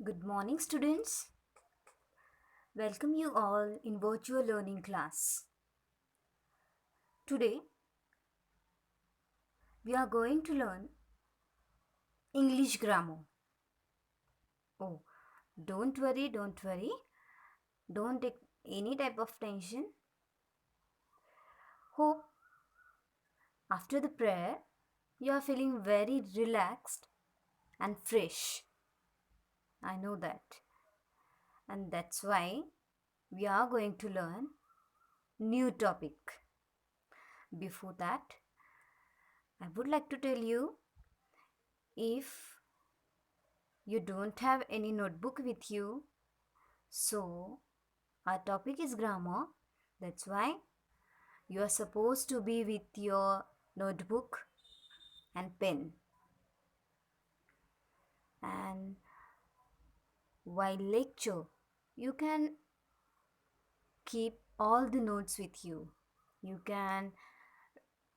Good morning, students. Welcome you all in virtual learning class. Today, we are going to learn English grammar. Oh, don't worry. Don't take any type of tension. Hope after the prayer, you are feeling very relaxed and fresh. I know that. And that's why we are going to learn new topic. Before that, I would like to tell you if you don't have any notebook with you, so our topic is grammar. That's why you are supposed to be with your notebook and pen. And while lecture, you can keep all the notes with you. You can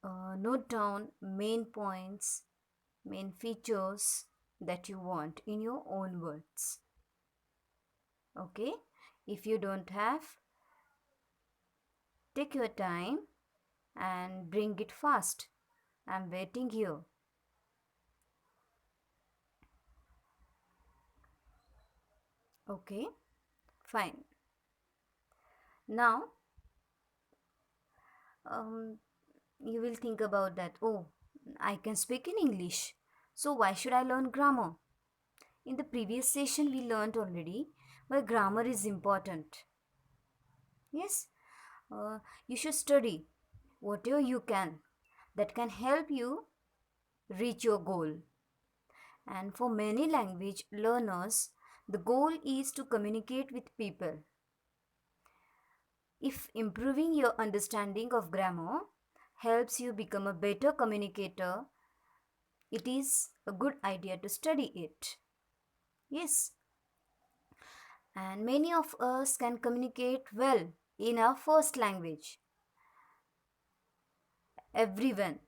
note down main points, main features that you want in your own words. Okay? If you don't have, take your time and bring it fast. I'm waiting here. Okay, fine. Now, um, you will think about that. Oh, I can speak in English. So why should I learn grammar? In the previous session, we learned already why grammar is important. Yes, you should study whatever you can that can help you reach your goal. And for many language learners, the goal is to communicate with people. If improving your understanding of grammar helps you become a better communicator, it is a good idea to study it. Yes, and many of us can communicate well in our first language. Everyone,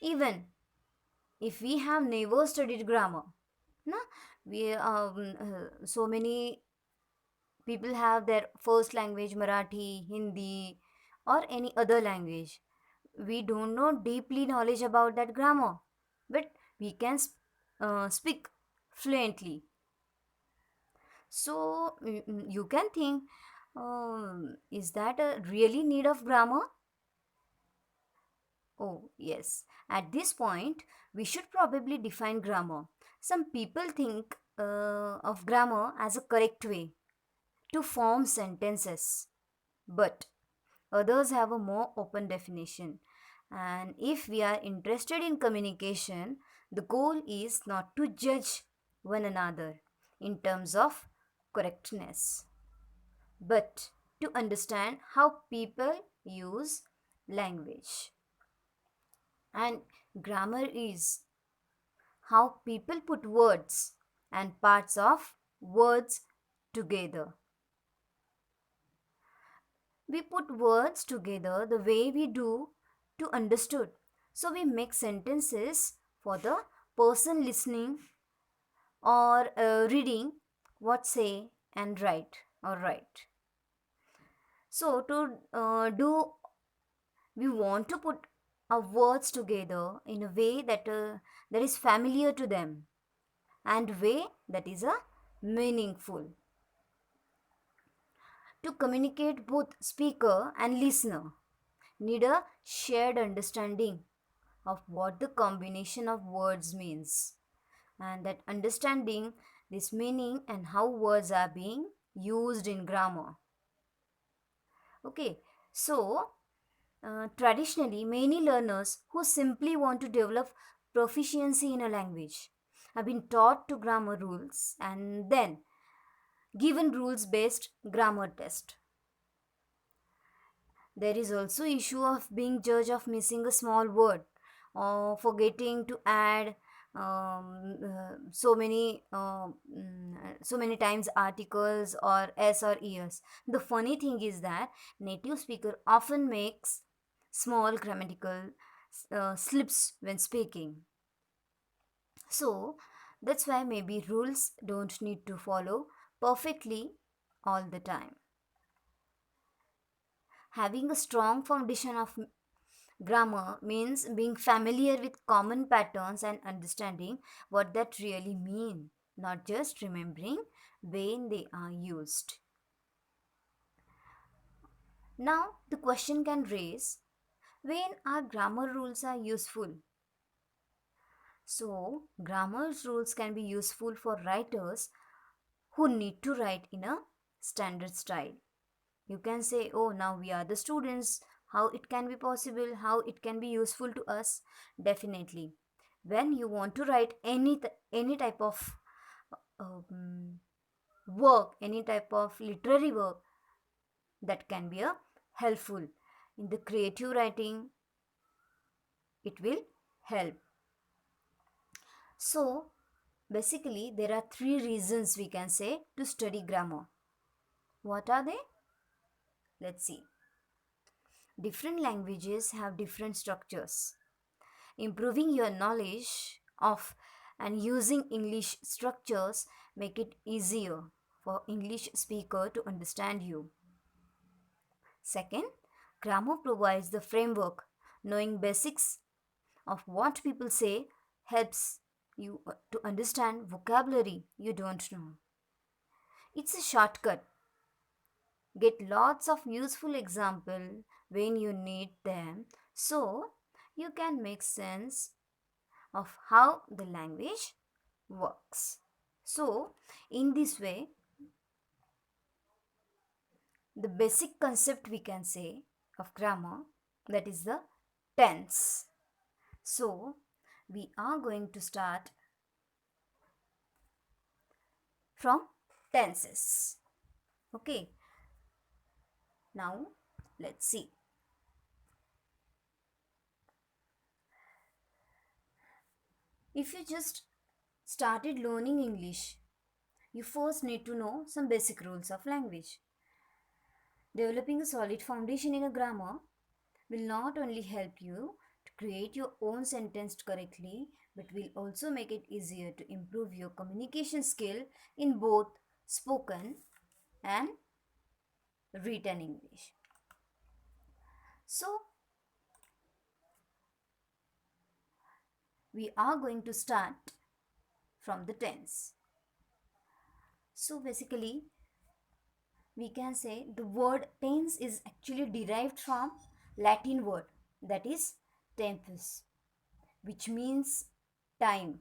even if we have never studied grammar, no, so many people have their first language Marathi, Hindi, or any other language. We don't know deeply knowledge about that grammar, but we can speak fluently. So you can think, is that a really need of grammar? Oh, yes. At this point, we should probably define grammar. Some people think of grammar as a correct way to form sentences, but others have a more open definition. And if we are interested in communication, the goal is not to judge one another in terms of correctness, but to understand how people use language. And grammar is how people put words and parts of words together. We put words together the way we do to understood. So we make sentences for the person listening or reading what say and write or write. So to do, we want to put our words together in a way that is familiar to them and way that is meaningful to communicate. Both speaker and listener need a shared understanding of what the combination of words means, and that understanding this meaning and how words are being used in grammar. Okay, so traditionally many learners who simply want to develop proficiency in a language have been taught to grammar rules and then given rules based grammar test. There is also issue of being judged of missing a small word or forgetting to add so many times articles or s or es. The funny thing is that native speaker often makes small grammatical slips when speaking. So That's why maybe rules don't need to follow perfectly all the time. Having a strong foundation of grammar means being familiar with common patterns and understanding what that really mean, not just remembering when they are used. Now, the question can raise when our grammar rules are useful. So, grammar rules can be useful for writers who need to write in a standard style. You can say, oh, now we are the students, how it can be possible, how it can be useful to us. Definitely. When you want to write any type of um, work, any type of literary work, that can be a helpful. In the creative writing, it will help. So, basically, there are three reasons we can say to study grammar. What are they? Let's see. Different languages have different structures. Improving your knowledge of and using English structures make it easier for English speaker to understand you. Second, grammar provides the framework. Knowing basics of what people say helps you to understand vocabulary you don't know. It's a shortcut. Get lots of useful example when you need them so you can make sense of how the language works. So, in this way, the basic concept we can say of grammar, that is the tense. So, we are going to start from tenses. Okay, now let's see. If you just started learning English, you first need to know some basic rules of language. Developing a solid foundation in a grammar will not only help you to create your own sentence correctly, but will also make it easier to improve your communication skill in both spoken and written English. So, we are going to start from the tense. So, basically, we can say the word tense is actually derived from Latin word, that is tempus, which means time.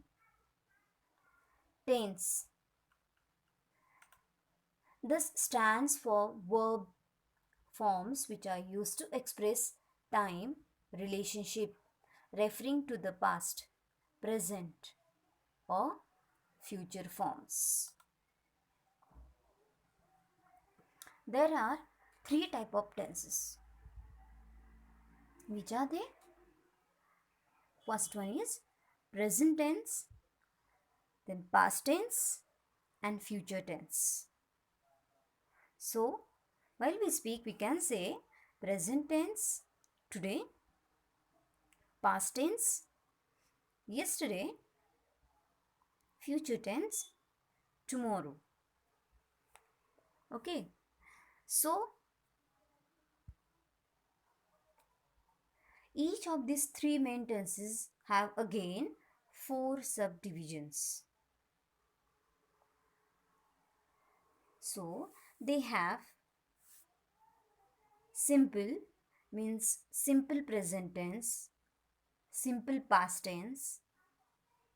Tense thus stands for verb forms which are used to express time, relationship, referring to the past, present, or future forms. There are three type of tenses. Which are they? First one is present tense, then past tense, and future tense. So, while we speak, we can say present tense today, past tense yesterday, future tense tomorrow. Okay, so each of these three main tenses have again four subdivisions. So they have simple means simple present tense, simple past tense,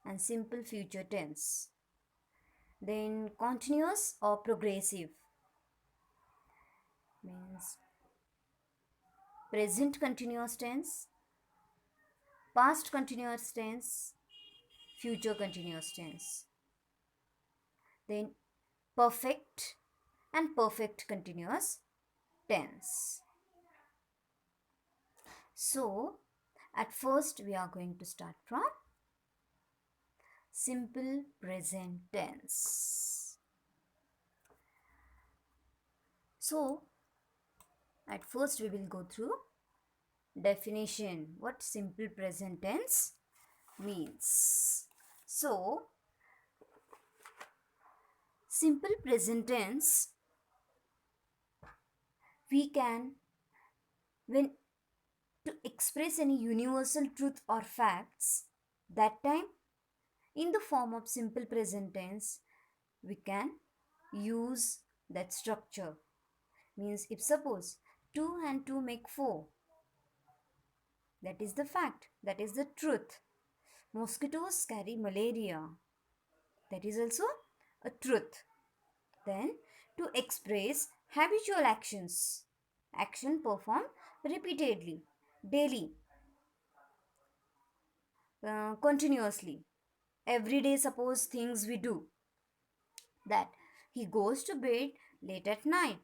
and simple future tense. Then continuous or progressive means present continuous tense, past continuous tense, future continuous tense. Then perfect and perfect continuous tense. So, at first we are going to start from simple present tense. So, at first we will go through definition. What simple present tense means. So, Simple present tense, we can, when to express any universal truth or facts, that time in the form of simple present tense, we can use that structure. Means if suppose 2 and 2 make 4, that is the fact, that is the truth. Mosquitoes carry malaria, that is also a truth. Then to express habitual actions, action performed repeatedly, daily, continuously, every day. Suppose things we do, that he goes to bed late at night,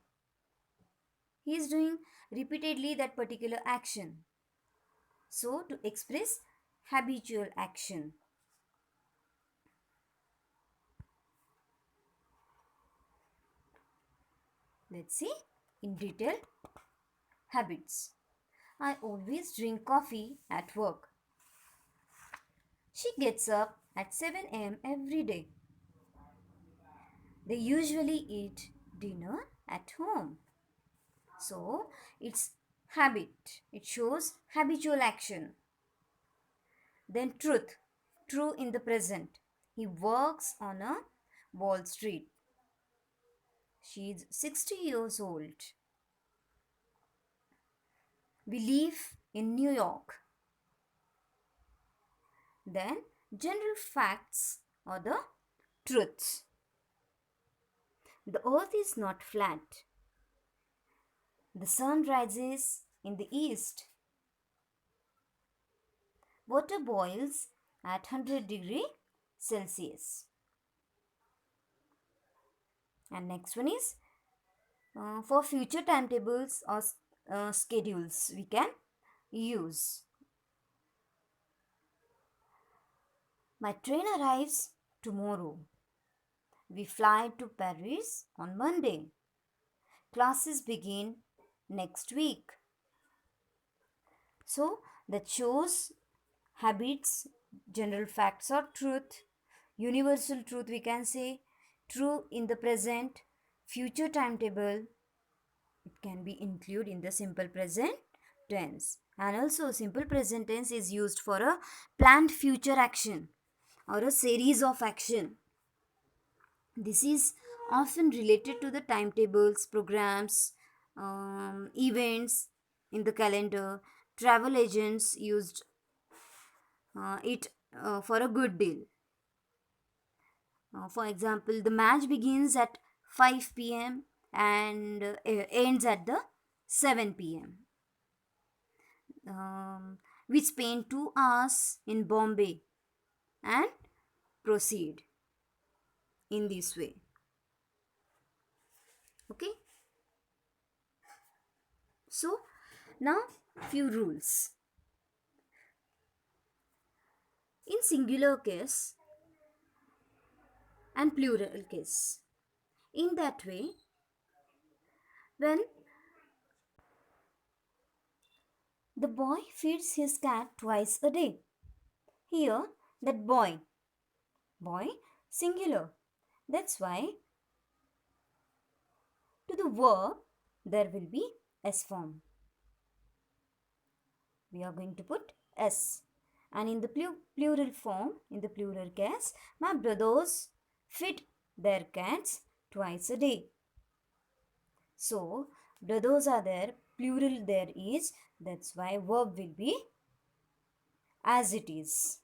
he is doing repeatedly that particular action. So to express habitual action, let's see in detail. Habits: I always drink coffee at work. She gets up at 7 a.m. every day. They usually eat dinner at home. So it's habit. It shows habitual action. Then truth. True in the present. He works on a Wall Street. She is 60 years old. We live in New York. Then general facts or the truths. The earth is not flat. The sun rises in the east. Water boils at 100 degree Celsius. And next one is for future timetables or schedules we can use. My train arrives tomorrow. We fly to Paris on Monday. Classes begin next week. So that shows habits, general facts or truth, universal truth we can say, true in the present, future timetable, it can be included in the simple present tense. And also simple present tense is used for a planned future action or a series of action. This is often related to the timetables, programs, events in the calendar. Travel agents used it for a good deal. For example, the match begins at 5 p.m. and ends at the 7 p.m. We spend 2 hours in Bombay and proceed in this way. Okay. So now few rules. In singular case and plural case. In that way, when the boy feeds his cat twice a day. Here, that boy, singular. That's why to the verb there will be S form. We are going to put S. And in the plural form, in the plural case, my brothers feed their cats twice a day. So, brothers are there, plural there is, that's why verb will be as it is.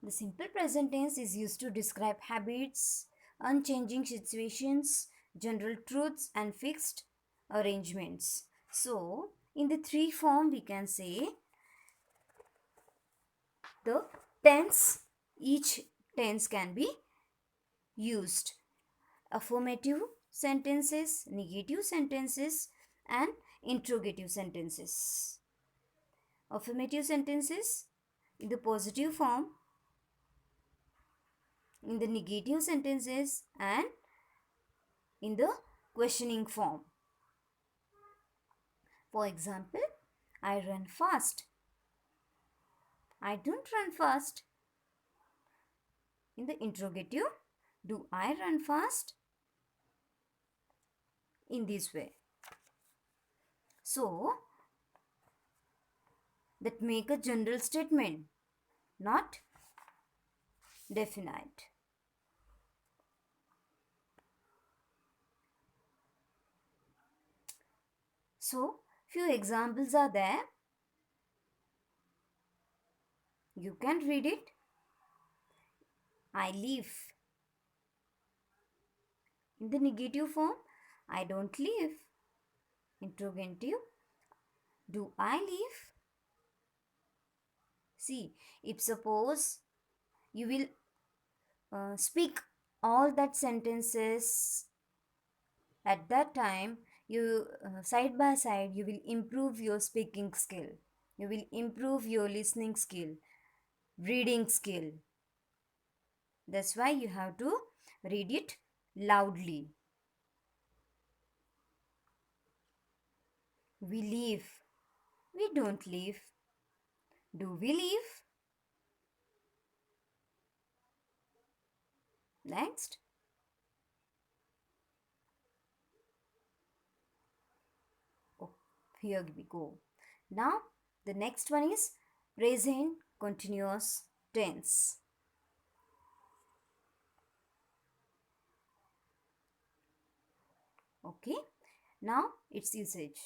The simple present tense is used to describe habits, unchanging situations, general truths and fixed arrangements. So, in the three form we can say the tense, each tense can be used. Affirmative sentences, negative sentences and interrogative sentences. Affirmative sentences in the positive form, in the negative sentences and in the questioning form. For example, I run fast. I don't run fast. In the interrogative, do I run fast? In this way. So, that make a general statement, not definite. So, few examples are there. You can read it. I live. In the negative form, I don't live. Interrogative, do I live? See, if suppose you will speak all that sentences at that time, you side by side you will improve your speaking skill, you will improve your listening skill, reading skill. That's why you have to read it loudly. We live. We don't live. Do we live? Next. Oh, here we go. Now the next one is present continuous tense. Okay. Now its usage.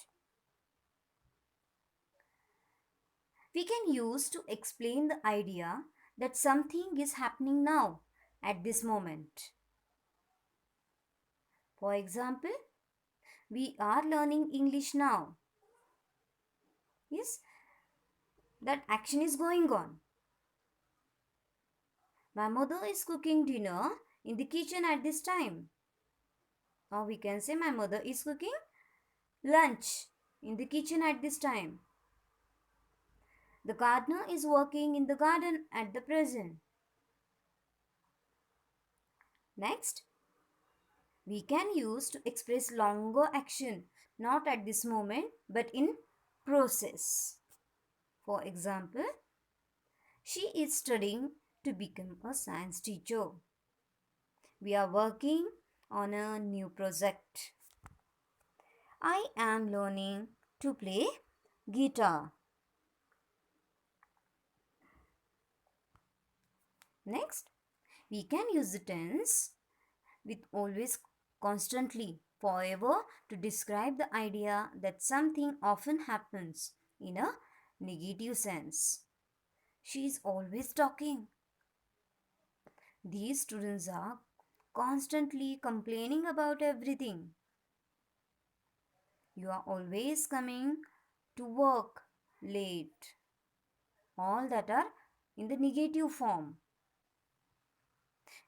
We can use to explain the idea that something is happening now at this moment. For example, we are learning English now. Yes, that action is going on. My mother is cooking dinner in the kitchen at this time. Or we can say my mother is cooking lunch in the kitchen at this time. The gardener is working in the garden at the present. Next, we can use to express longer action, not at this moment but in process. For example, she is studying to become a science teacher. We are working on a new project. I am learning to play guitar. Next, we can use the tense with always, constantly, forever to describe the idea that something often happens in a negative sense. She is always talking. These students are constantly complaining about everything. You are always coming to work late. All that are in the negative form.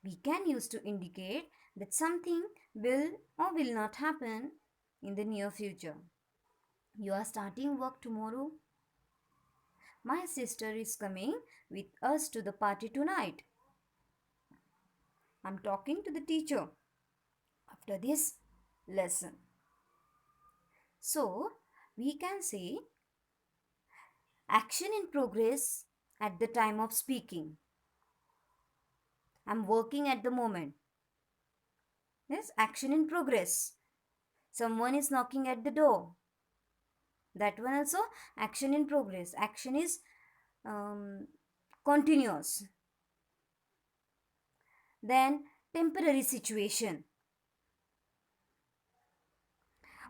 We can use to indicate that something will or will not happen in the near future. You are starting work tomorrow. My sister is coming with us to the party tonight. I'm talking to the teacher after this lesson. So, we can say action in progress at the time of speaking. I'm working at the moment. Yes, action in progress. Someone is knocking at the door. That one also action in progress. Action is continuous. Then temporary situation.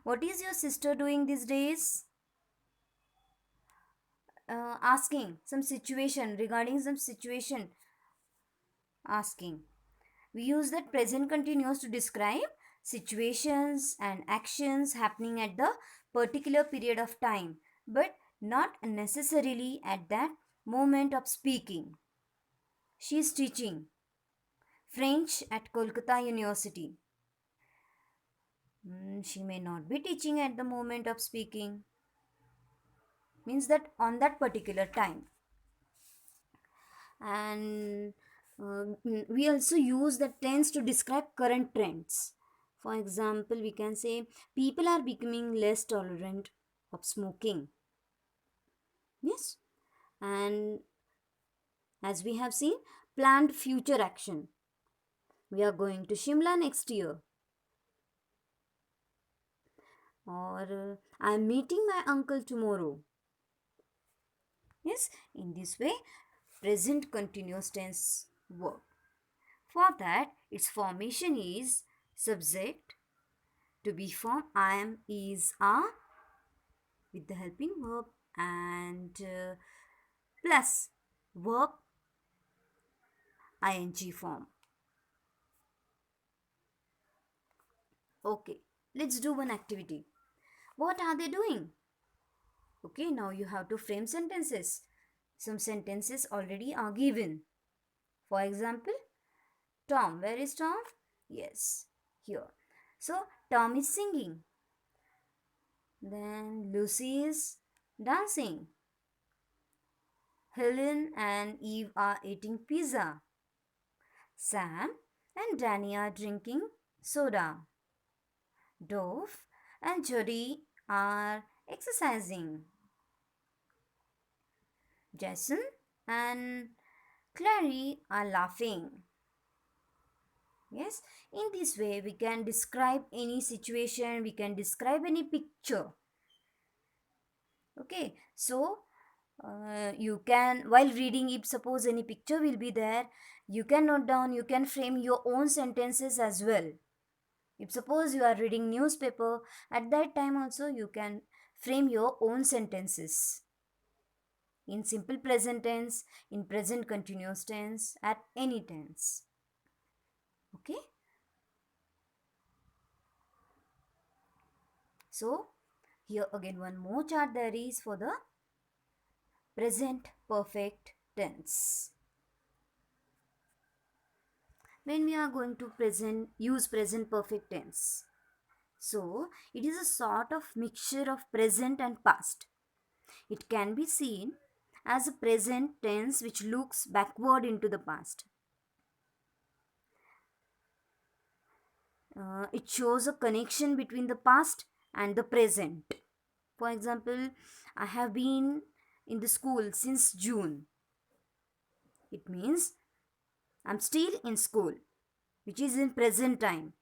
What is your sister doing these days? Asking some situation, regarding some situation. Asking. We use that present continuous to describe situations and actions happening at the particular period of time, but not necessarily at that moment of speaking. She is teaching French at Kolkata University. She may not be teaching at the moment of speaking. Means that on that particular time. And we also use the tense to describe current trends. For example, we can say people are becoming less tolerant of smoking. Yes. And as we have seen, planned future action. We are going to Shimla next year. Or I'm meeting my uncle tomorrow. Yes, in this way, present continuous tense work. For that, its formation is subject to be formed am, is, are with the helping verb and plus verb ing form. Okay, let's do one activity. What are they doing? Okay, now you have to frame sentences. Some sentences already are given. For example, Tom. Where is Tom? Yes, here. So, Tom is singing. Then Lucy is dancing. Helen and Eve are eating pizza. Sam and Danny are drinking soda. Dove and Jody are exercising. Jason and Clary are laughing. Yes, in this way we can describe any situation, we can describe any picture. Okay, so you can, while reading, if suppose any picture will be there, you can note down, you can frame your own sentences as well. If suppose you are reading newspaper, at that time also you can frame your own sentences in simple present tense, in present continuous tense, at any tense. Okay, so here again one more chart there is for the present perfect tense. When we are going to use present perfect tense, so it is a sort of mixture of present and past. It can be seen as a present tense which looks backward into the past. It shows a connection between the past and the present. For example, I have been in the school since June. It means I'm still in school, which is in present time.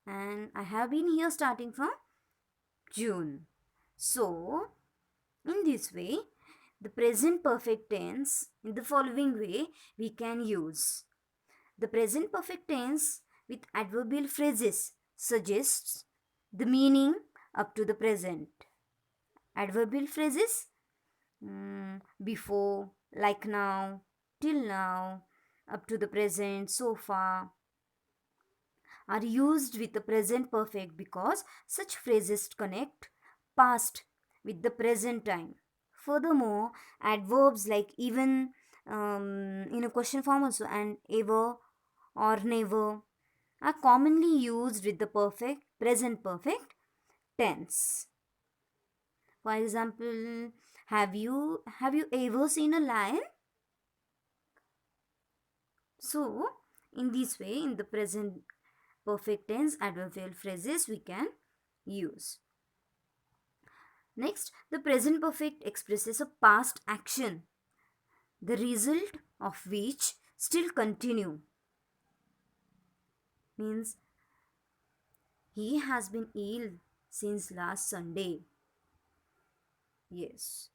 And I have been here starting from June. So, in this way, the present perfect tense in the following way we can use. The present perfect tense with adverbial phrases suggests the meaning up to the present. Adverbial phrases before, like now, till now, up to the present, so far, are used with the present perfect because such phrases connect past with the present time. Furthermore, adverbs like even in a question form also and ever or never are commonly used with the perfect present perfect tense. For example, have you ever seen a lion? So, in this way, in the present perfect tense adverbial phrases we can use. Next, the present perfect expresses a past action, the result of which still continue. Means he has been ill since last Sunday. Yes.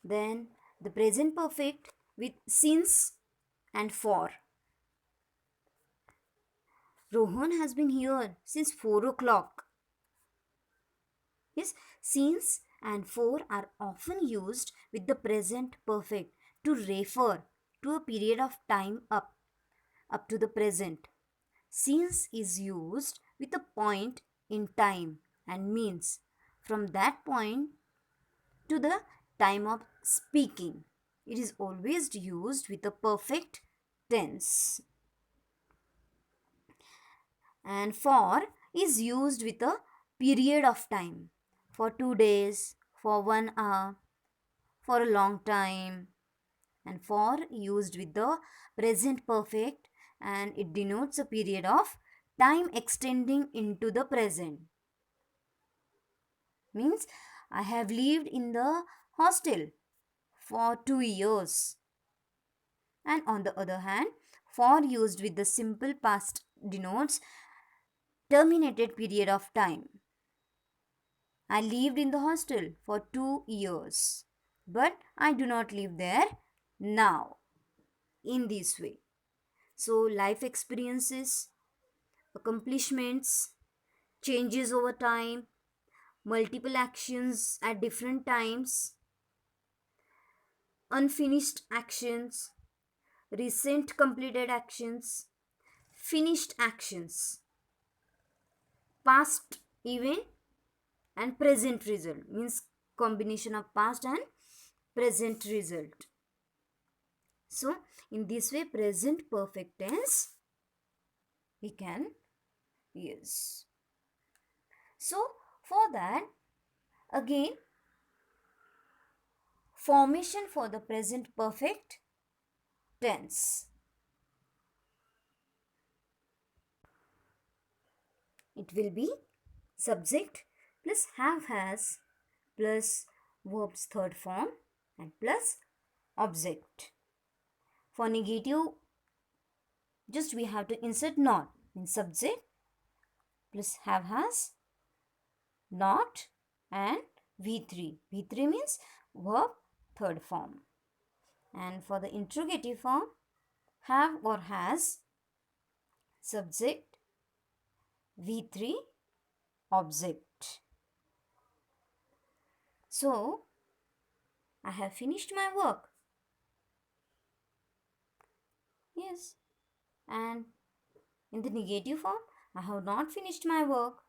Then the present perfect with since and for. Rohan has been here since 4 o'clock. Yes, since and for are often used with the present perfect to refer to a period of time up to the present. Since is used with a point in time and means from that point to the time of speaking. It is always used with a perfect tense. And for is used with a period of time, for 2 days, for 1 hour, for a long time. And for used with the present perfect and it denotes a period of time extending into the present. Means I have lived in the hostel for 2 years. And on the other hand, for used with the simple past denotes terminated period of time. I lived in the hostel for 2 years, but I do not live there now in this way. So, life experiences, accomplishments, changes over time, multiple actions at different times, unfinished actions, recent completed actions, finished actions, past event and present result means combination of past and present result. So in this way present perfect tense we can use. So for that again formation for the present perfect tense. It will be subject plus have has plus verb's third form and plus object. For negative just we have to insert not in subject plus have has not and V3. V3 means verb third form. And for the interrogative form have or has subject V3 object. So I have finished my work. Yes. And in the negative form I have not finished my work.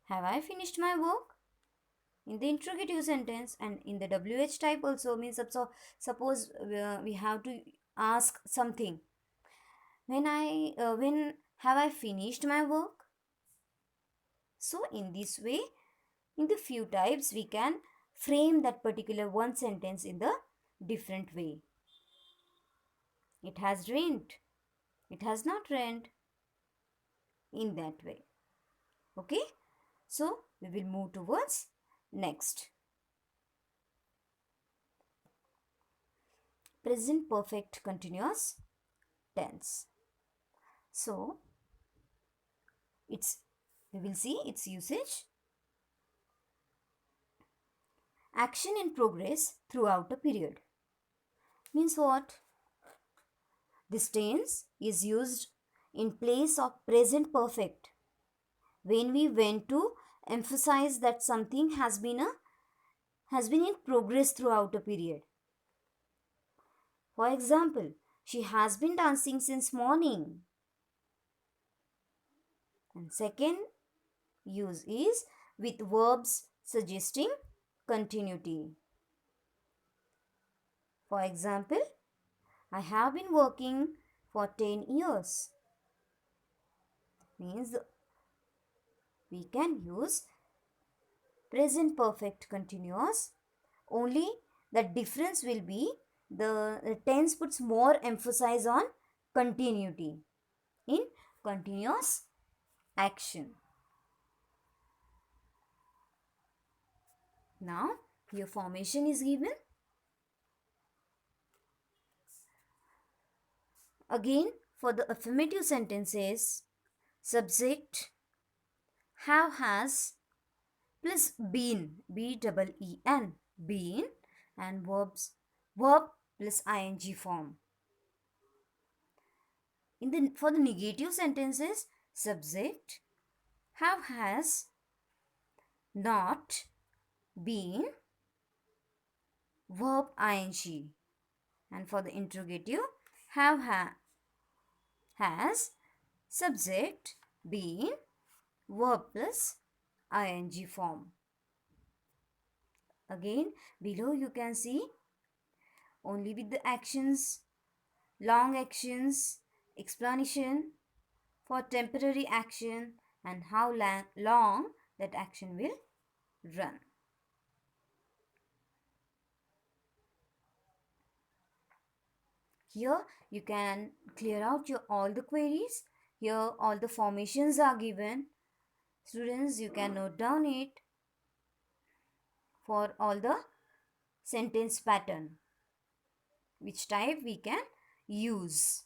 Have I finished my work? In the interrogative sentence and in the WH type also means suppose we have to ask something. When have I finished my work? So in this way, in the few types we can frame that particular one sentence in the different way. It has rained. It has not rained. In that way. Okay. So we will move towards next. Present perfect continuous tense. So we will see its usage. Action in progress throughout a period. Means what? This tense is used in place of present perfect when we want to emphasize that something has been in progress throughout a period. For example, she has been dancing since morning. And second use is with verbs suggesting continuity. For example, I have been working for 10 years. Means we can use present perfect continuous. Only the difference will be the tense puts more emphasis on continuity in continuous action. Now here formation is given. Again for the affirmative sentences subject have has plus been B-E-E-N been and verb plus ing form. For the negative sentences subject have has not been verb ing and for the interrogative have has subject been verb plus ing form. Again below you can see only with the actions, long actions, explanation for temporary action and how long that action will run. Here you can clear out all the queries. Here all the formations are given. Students, you can note down it for all the sentence pattern. which type we can use.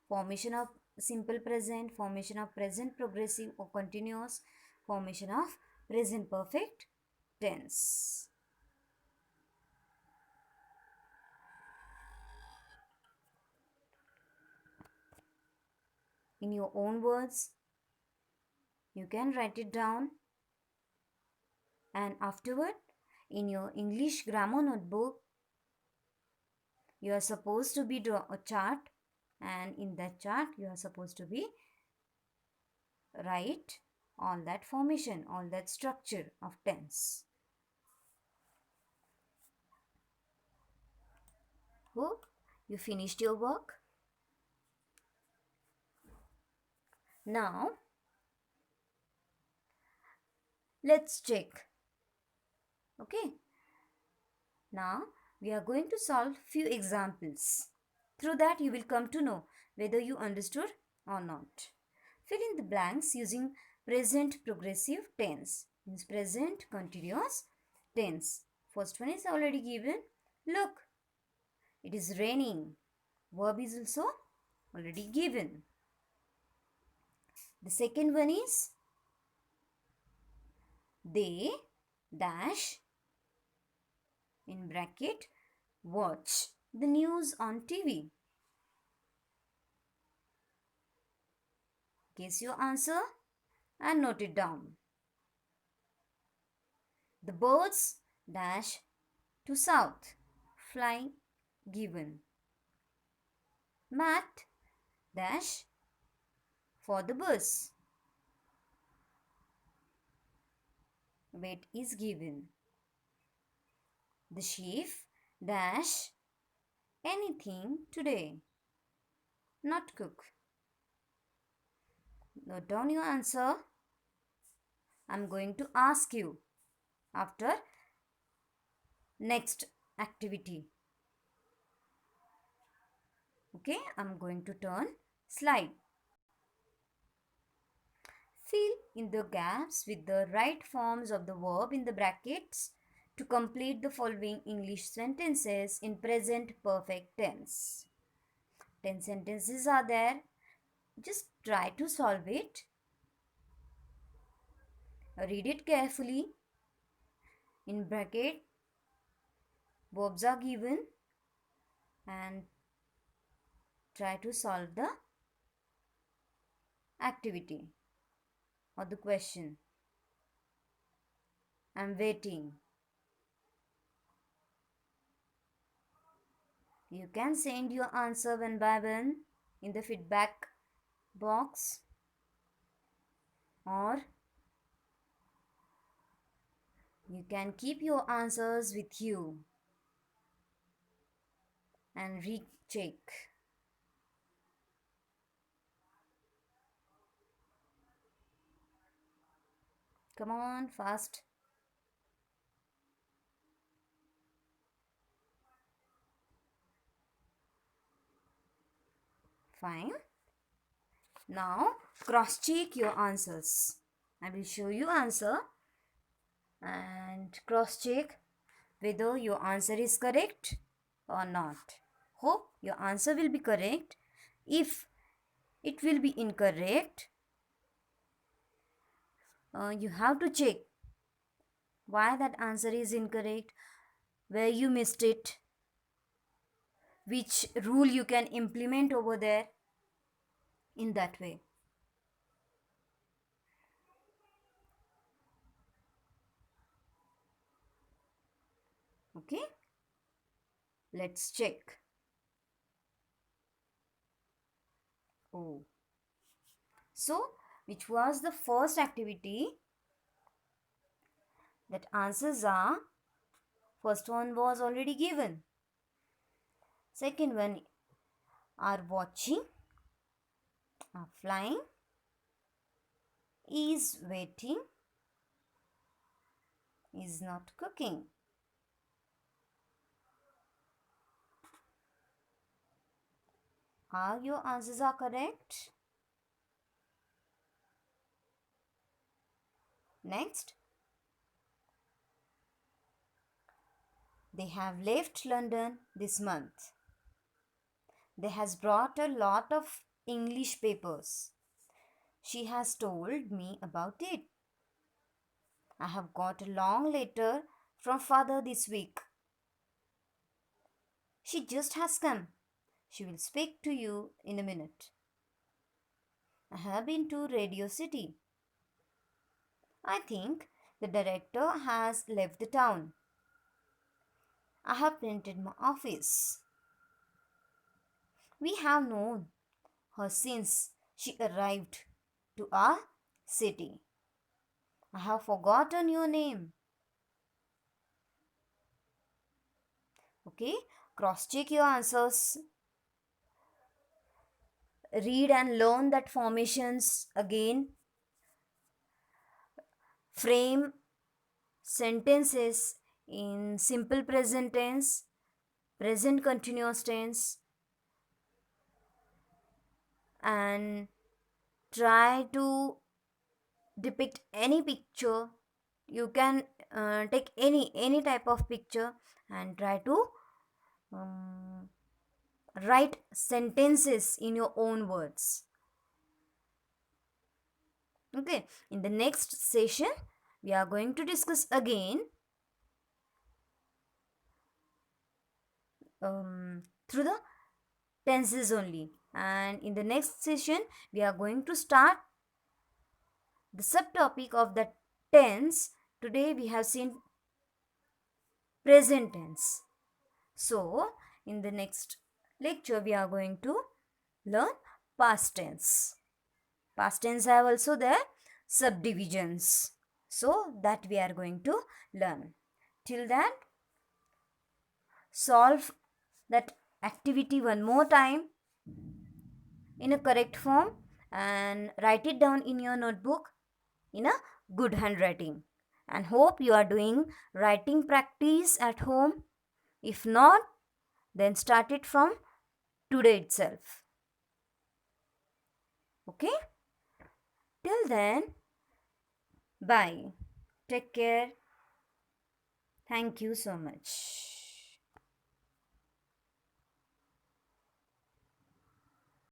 Formation of simple present, formation of present progressive or continuous, formation of present perfect tense. In your own words, you can write it down, and afterward, in your English grammar notebook, you are supposed to be draw a chart, and in that chart you are supposed to be write all that formation, all that structure of tense. Hope you finished your work. Now let's check. Okay, now we are going to solve few examples. Through that you will come to know whether you understood or not. Fill in the blanks using present progressive tense, means present continuous tense. First one is already given. Look, it is raining. Verb is also already given. The second one is they dash in bracket watch the news on TV. Guess your answer and note it down. The birds dash to south, fly given. Matt dash for the bus. Wait is given. The chef dash anything today, not cook. Note down your answer. I'm going to ask you after next activity. Okay, I'm going to turn slide. Fill in the gaps with the right forms of the verb in the brackets to complete the following English sentences in present perfect tense. 10 sentences are there. Just try to solve it. Read it carefully. In bracket, verbs are given and try to solve the activity or the question. I'm waiting. You can send your answer one by one in the feedback box, or you can keep your answers with you and recheck. Come on, fast. Fine. Now cross check your answers. I will show you answer and cross check whether your answer is correct or not. Hope your answer will be correct. If it will be incorrect, you have to check why that answer is incorrect, where you missed it, which rule you can implement over there in that way. Okay, let's check. Oh, so which was the first activity? That answers are, first one was already given. Second one are watching, are flying, is waiting, is not cooking. Are your answers are correct? Next, They have left London this month. They has brought a lot of English papers. She has told me about it. I have got a long letter from father this week. She just has come. She will speak to you in a minute. I have been to Radio City. I think the director has left the town. I have painted my office. We have known her since she arrived to our city. I have forgotten your name. Okay, cross check your answers. Read and learn that formations again. Frame sentences in simple present tense, present continuous tense, and try to depict any picture. You can take any type of picture and try to um, write sentences in your own words. Okay, in the next session we are going to discuss again through the tenses only, and in the next session we are going to start the subtopic of the tense. Today we have seen present tense. So in the next lecture we are going to learn past tense. Past tense have also their subdivisions, so that we are going to learn. Till that, solve that activity one more time in a correct form and write it down in your notebook in a good handwriting, and hope you are doing writing practice at home. If not, then start it from today itself. Okay, till then, bye, take care, thank you so much.